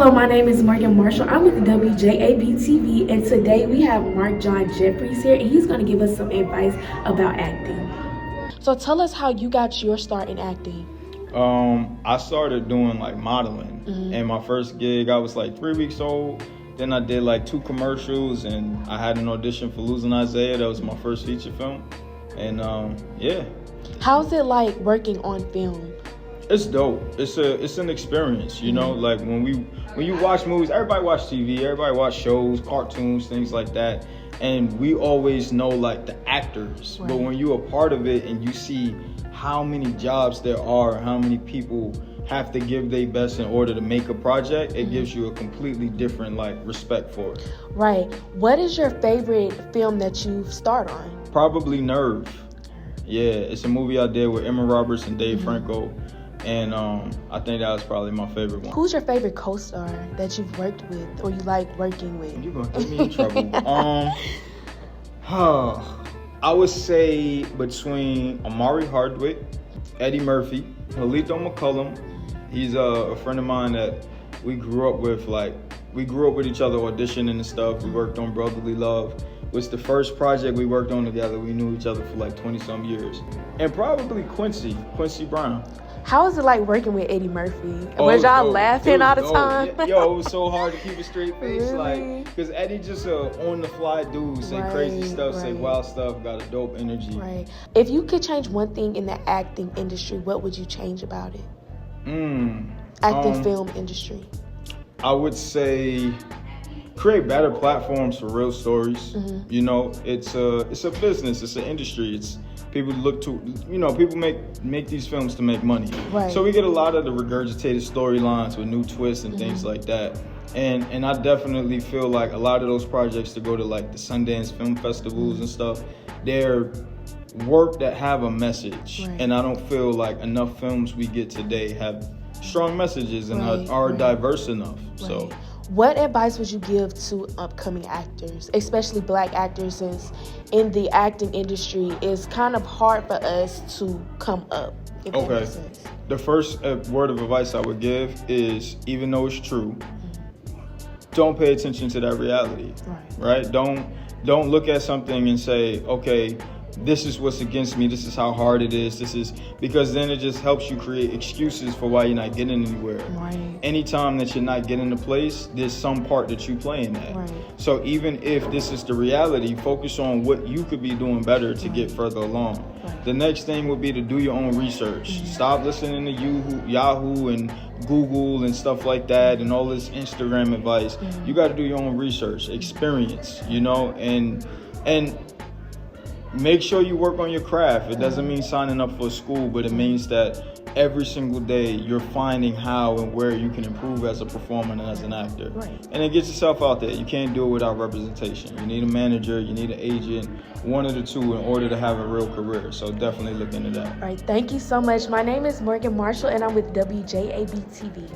Hello, my name is Morgan Marshall. I'm with WJAB-TV, and today we have Marc Jefferies here, and he's going to give us some advice about acting. So tell us how you got your start in acting. I started doing like modeling, and my first gig, I was like 3 weeks old. Then I did like 2 commercials, and I had an audition for Losing Isaiah. That was my first feature film, and yeah. How's it like working on film? It's dope. It's an experience, you know. Like when you watch movies, everybody watch TV, everybody watch shows, cartoons, things like that, and we always know like the actors. Right. But when you're a part of it and you see how many jobs there are, how many people have to give their best in order to make a project, it gives you a completely different like respect for it. Right. What is your favorite film that you've starred on? Probably Nerve. Yeah, it's a movie I did with Emma Roberts and Dave Franco. And I think that was probably my favorite one. Who's your favorite co-star that you've worked with or you like working with? You're going to get me in trouble. I would say between Amari Hardwick, Eddie Murphy, Halito McCullum. He's a friend of mine that we grew up with. Like, we grew up with each other auditioning and stuff. We worked on Brotherly Love. It was the first project we worked on together. We knew each other for like 20-some years. And probably Quincy Brown. How is it like working with Eddie Murphy? Was y'all laughing all the time? Yo, it was so hard to keep a straight face. Really? Like, because Eddie just on the fly dude, say crazy stuff, say wild stuff, got a dope energy. Right. If you could change one thing in the acting industry, what would you change about it? Acting film industry. I would say create better platforms for real stories. You know, it's a business, it's an industry. It's people look to, you know, people make these films to make money. Right. So we get a lot of the regurgitated storylines with new twists and things like that. And I definitely feel like a lot of those projects to go to like the Sundance film festivals and stuff, they're work that have a message. Right. And I don't feel like enough films we get today have strong messages and are diverse enough. Right. So what advice would you give to upcoming actors, especially Black actors, since in the acting industry it's kind of hard for us to come up, if that makes sense? The first word of advice I would give is, even though it's true, don't pay attention to that reality. Right? Don't look at something and say, okay, this is what's against me, this is how hard it is, because then it just helps you create excuses for why you're not getting anywhere. Right. Anytime that you're not getting a place, there's some part that you play in that. Right. So even if this is the reality, focus on what you could be doing better to get further along. Right. The next thing would be to do your own research. Stop listening to Yahoo and Google and stuff like that and all this Instagram advice. You got to do your own research, experience, you know, and make sure you work on your craft. It doesn't mean signing up for a school, but it means that every single day you're finding how and where you can improve as a performer and as an actor. Right. And then get yourself out there. You can't do it without representation. You need a manager, you need an agent, one of the two in order to have a real career. So definitely look into that. All right, thank you so much. My name is Morgan Marshall and I'm with WJAB-TV.